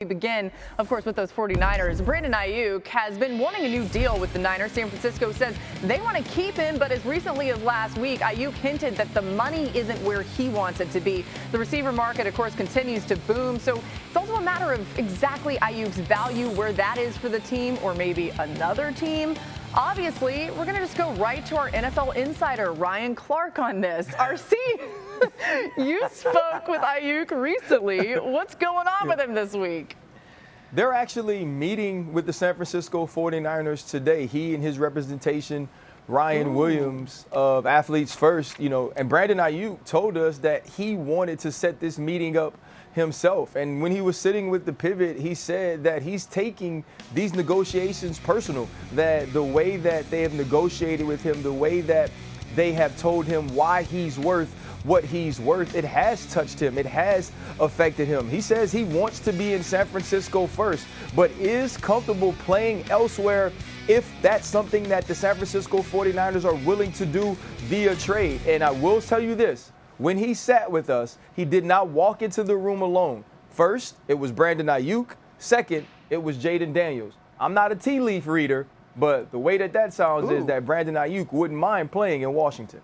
We begin, of course, with those 49ers. Brandon Aiyuk has been wanting a new deal with the Niners. San Francisco says they want to keep him, but as recently as last week, Aiyuk hinted that the money isn't where he wants it to be. The receiver market, of course, continues to boom, so it's also a matter of exactly Aiyuk's value, where that is for the team or maybe another team. Obviously, we're going to just go right to our NFL insider, Ryan Clark, on this. RC, you spoke with Aiyuk recently. What's going on with him this week? They're actually meeting with the San Francisco 49ers today. He and his representation, Ryan Williams of Athletes First, and Brandon Aiyuk told us that he wanted to set this meeting up himself. And when he was sitting with the Pivot, he said that he's taking these negotiations personal, that the way that they have negotiated with him, the way that they have told him why he's worth what he's worth, it has touched him. It has affected him. He says he wants to be in San Francisco first, but is comfortable playing elsewhere if that's something that the San Francisco 49ers are willing to do via trade. And I will tell you this, when he sat with us, he did not walk into the room alone. First, it was Brandon Aiyuk. Second, it was Jayden Daniels. I'm not a tea leaf reader, but the way that sounds is that Brandon Aiyuk wouldn't mind playing in Washington.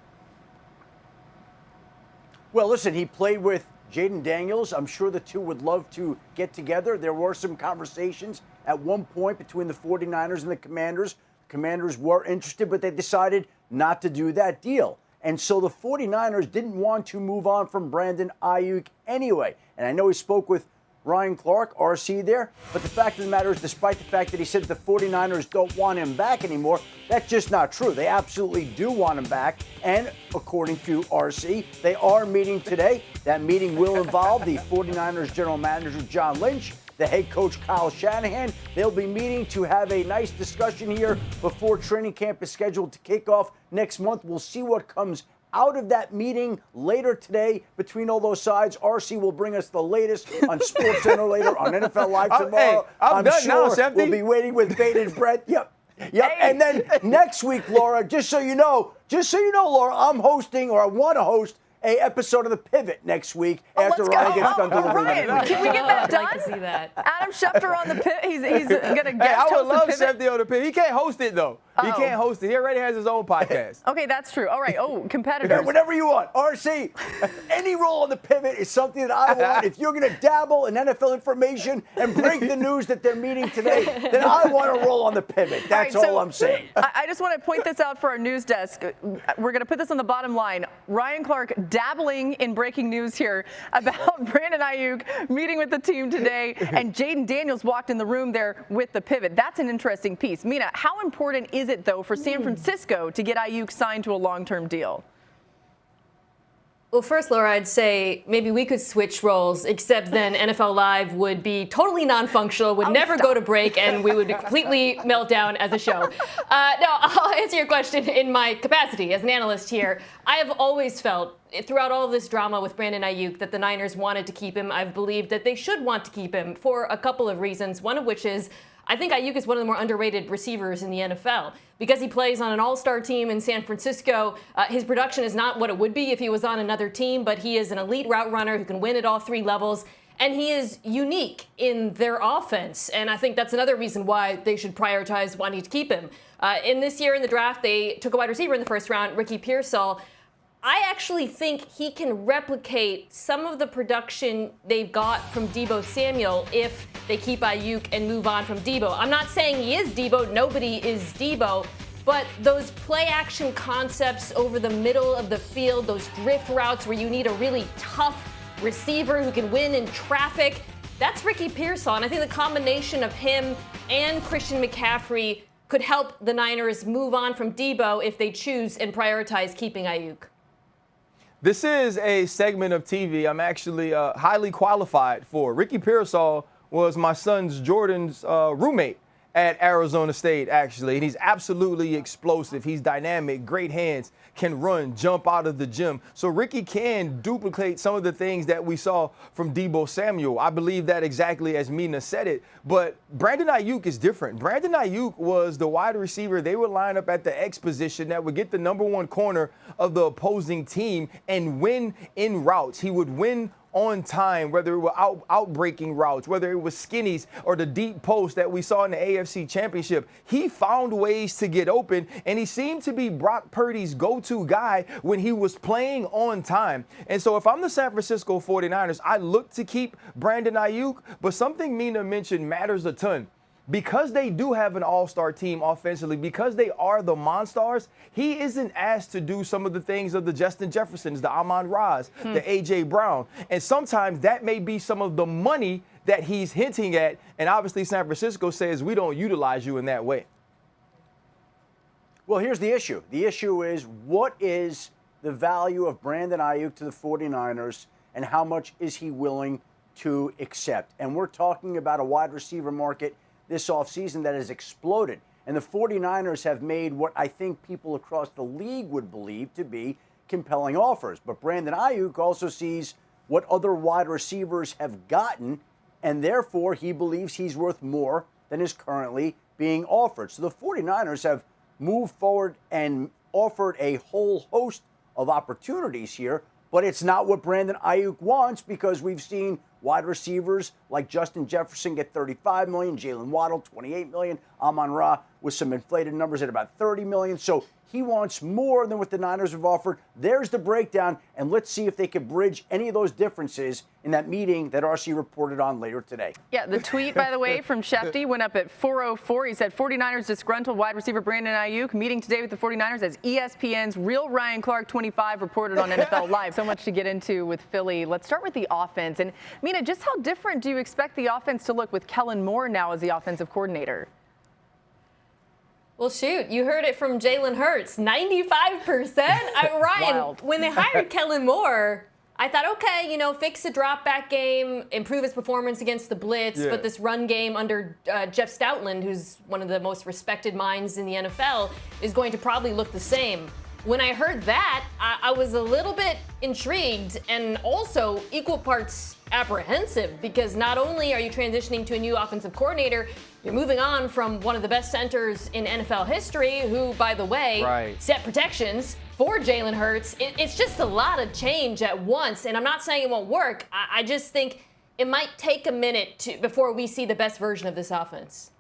Well, listen, he played with Jayden Daniels. I'm sure the two would love to get together. There were some conversations at one point between the 49ers and the Commanders. Commanders were interested, but they decided not to do that deal. And so the 49ers didn't want to move on from Brandon Aiyuk anyway. And I know he spoke with Ryan Clark, RC there, but the fact of the matter is, despite the fact that he said the 49ers don't want him back anymore, that's just not true. They absolutely do want him back, and according to RC, they are meeting today. That meeting will involve the 49ers general manager, John Lynch, the head coach, Kyle Shanahan. They'll be meeting to have a nice discussion here before training camp is scheduled to kick off next month. We'll see what comes out of that meeting later today between all those sides. RC will bring us the latest on SportsCenter later, on NFL Live tomorrow. Hey, I'm done sure now, Schefter. We'll be waiting with bated breath. Yep. Hey. And then next week, Laura, just so you know, Laura, I'm hosting, or I want to host, a episode of The Pivot next week after Ryan gets done delivering. Ryan, can we get that done? I'd like to see that. Adam Schefter on The Pivot. He's going to guest I would host love The Pivot. Schefter on the Pivot. He can't host it, though. He can't host it. He already has his own podcast. Okay, that's true. All right. Oh, competitors. Whatever you want. RC, any role on The Pivot is something that I want. If you're going to dabble in NFL information and break the news that they're meeting today, then I want to roll on The Pivot. That's all I'm saying. I just want to point this out for our news desk. We're going to put this on the bottom line. Ryan Clark dabbling in breaking news here about Brandon Aiyuk meeting with the team today, and Jayden Daniels walked in the room there with The Pivot. That's an interesting piece. Mina, how important is it, though, for San Francisco to get Aiyuk signed to a long-term deal? Well, first, Laura, I'd say maybe we could switch roles, except then NFL Live would be totally non-functional, would never go to break, and we would completely melt down as a show. No, I'll answer your question in my capacity as an analyst here. I have always felt, throughout all of this drama with Brandon Aiyuk, that the Niners wanted to keep him. I've believed that they should want to keep him for a couple of reasons, one of which is I think Aiyuk is one of the more underrated receivers in the NFL. Because he plays on an all-star team in San Francisco, his production is not what it would be if he was on another team, but he is an elite route runner who can win at all three levels, and he is unique in their offense. And I think that's another reason why they should prioritize wanting to keep him. In this year in the draft, they took a wide receiver in the first round, Ricky Pearsall. I actually think he can replicate some of the production they've got from Deebo Samuel if they keep Aiyuk and move on from Deebo. I'm not saying he is Deebo. Nobody is Deebo. But those play-action concepts over the middle of the field, those drift routes where you need a really tough receiver who can win in traffic, that's Ricky Pearsall. And I think the combination of him and Christian McCaffrey could help the Niners move on from Deebo if they choose and prioritize keeping Aiyuk. This is a segment of TV I'm actually highly qualified for. Ricky Pearsall was my son's Jordan's roommate at Arizona State, actually. And he's absolutely explosive. He's dynamic, great hands, can run, jump out of the gym. So Ricky can duplicate some of the things that we saw from Deebo Samuel. I believe that exactly as Mina said it. But Brandon Aiyuk is different. Brandon Aiyuk was the wide receiver. They would line up at the X position that would get the number one corner of the opposing team and win in routes. He would win on time, whether it were outbreaking routes, whether it was skinnies or the deep post that we saw in the AFC Championship. He found ways to get open, and he seemed to be Brock Purdy's go-to guy when he was playing on time. And so if I'm the San Francisco 49ers, I look to keep Brandon Aiyuk, but something Mina mentioned matters a ton. Because they do have an all-star team offensively, because they are the Monstars, he isn't asked to do some of the things of the Justin Jeffersons, the Amon-Ra's, the A.J. Brown. And sometimes that may be some of the money that he's hinting at. And obviously San Francisco says we don't utilize you in that way. Well, here's the issue. The issue is, what is the value of Brandon Aiyuk to the 49ers, and how much is he willing to accept? And we're talking about a wide receiver market this offseason that has exploded. And the 49ers have made what I think people across the league would believe to be compelling offers. But Brandon Aiyuk also sees what other wide receivers have gotten, and therefore he believes he's worth more than is currently being offered. So the 49ers have moved forward and offered a whole host of opportunities here, but it's not what Brandon Aiyuk wants, because we've seen wide receivers like Justin Jefferson get $35 million, Jalen Waddle $28 million, Amon-Ra with some inflated numbers at about $30 million. So he wants more than what the Niners have offered. There's the breakdown, and let's see if they could bridge any of those differences in that meeting that RC reported on later today. Yeah, the tweet, by the way, from Schefter went up at 4:04. He said, 49ers disgruntled wide receiver Brandon Aiyuk meeting today with the 49ers, as ESPN's real Ryan Clark 25 reported on NFL Live. So much to get into with Philly. Let's start with the offense. And Mina, just how different do you expect the offense to look with Kellen Moore now as the offensive coordinator? Well, shoot, you heard it from Jalen Hurts, 95%. Ryan, Wild. when they hired Kellen Moore, I thought, okay, fix the drop back game, improve his performance against the blitz, but this run game under Jeff Stoutland, who's one of the most respected minds in the NFL, is going to probably look the same. When I heard that, I was a little bit intrigued and also equal parts apprehensive, because not only are you transitioning to a new offensive coordinator, you're moving on from one of the best centers in NFL history, who, by the way, set protections for Jalen Hurts. It's just a lot of change at once, and I'm not saying it won't work. I just think it might take a minute before we see the best version of this offense.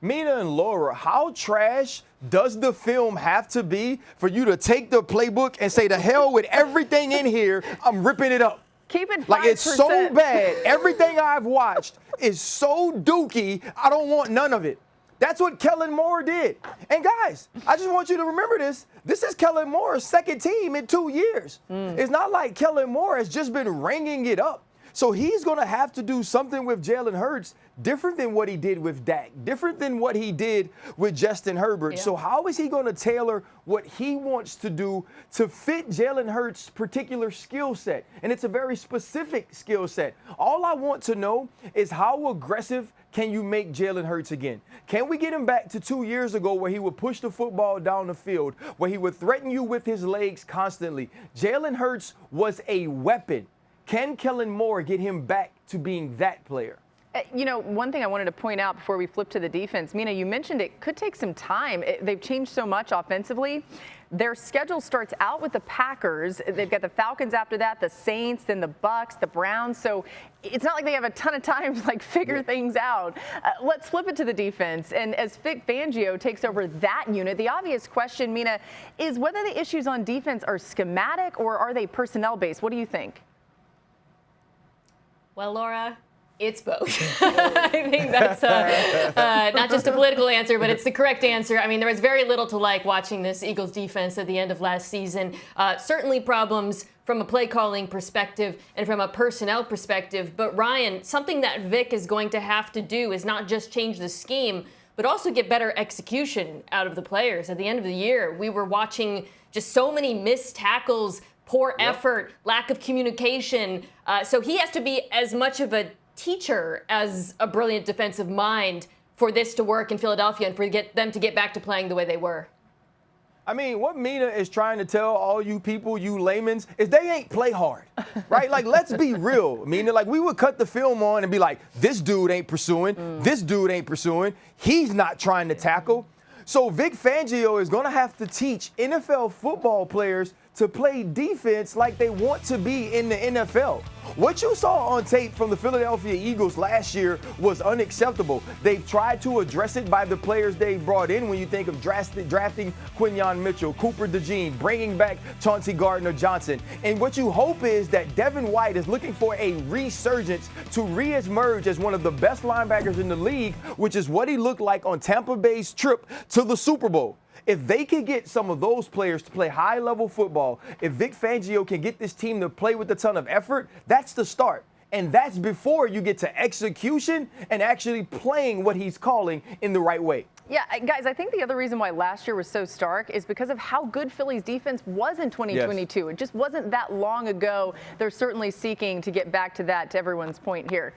Mina and Laura, how trash does the film have to be for you to take the playbook and say, to hell with everything in here, I'm ripping it up? Keep it 5%. Like, it's so bad. Everything I've watched is so dookie, I don't want none of it. That's what Kellen Moore did. And guys, I just want you to remember this. This is Kellen Moore's second team in 2 years. It's not like Kellen Moore has just been ringing it up. So he's going to have to do something with Jalen Hurts different than what he did with Dak, different than what he did with Justin Herbert. Yeah. So how is he going to tailor what he wants to do to fit Jalen Hurts' particular skill set? And it's a very specific skill set. All I want to know is, how aggressive can you make Jalen Hurts again? Can we get him back to 2 years ago, where he would push the football down the field, where he would threaten you with his legs constantly? Jalen Hurts was a weapon. Can Kellen Moore get him back to being that player? One thing I wanted to point out before we flip to the defense, Mina, you mentioned it could take some time. They've changed so much offensively. Their schedule starts out with the Packers. They've got the Falcons after that, the Saints, then the Bucks, the Browns. So it's not like they have a ton of time to figure things out. Let's flip it to the defense. And as Vic Fangio takes over that unit, the obvious question, Mina, is whether the issues on defense are schematic or are they personnel-based? What do you think? Well, Laura, it's both. I think that's not just a political answer, but it's the correct answer. I mean, there was very little to like watching this Eagles defense at the end of last season. Certainly problems from a play calling perspective and from a personnel perspective. But Ryan, something that Vic is going to have to do is not just change the scheme, but also get better execution out of the players. At the end of the year, we were watching just so many missed tackles, poor effort, lack of communication. So he has to be as much of a teacher as a brilliant defensive mind for this to work in Philadelphia and for them to get back to playing the way they were. I mean, what Mina is trying to tell all you people, you laymen, is they ain't play hard, right? Let's be real, Mina. We would cut the film on and be like, this dude ain't pursuing, this dude ain't pursuing, he's not trying to tackle. So Vic Fangio is going to have to teach NFL football players to play defense like they want to be in the NFL. What you saw on tape from the Philadelphia Eagles last year was unacceptable. They've tried to address it by the players they brought in when you think of drafting Quinyon Mitchell, Cooper DeJean, bringing back Chauncey Gardner-Johnson. And what you hope is that Devin White is looking for a resurgence to re-emerge as one of the best linebackers in the league, which is what he looked like on Tampa Bay's trip to the Super Bowl. If they can get some of those players to play high-level football, if Vic Fangio can get this team to play with a ton of effort, that's the start. And that's before you get to execution and actually playing what he's calling in the right way. Yeah, guys, I think the other reason why last year was so stark is because of how good Philly's defense was in 2022. Yes. It just wasn't that long ago. They're certainly seeking to get back to that, to everyone's point here.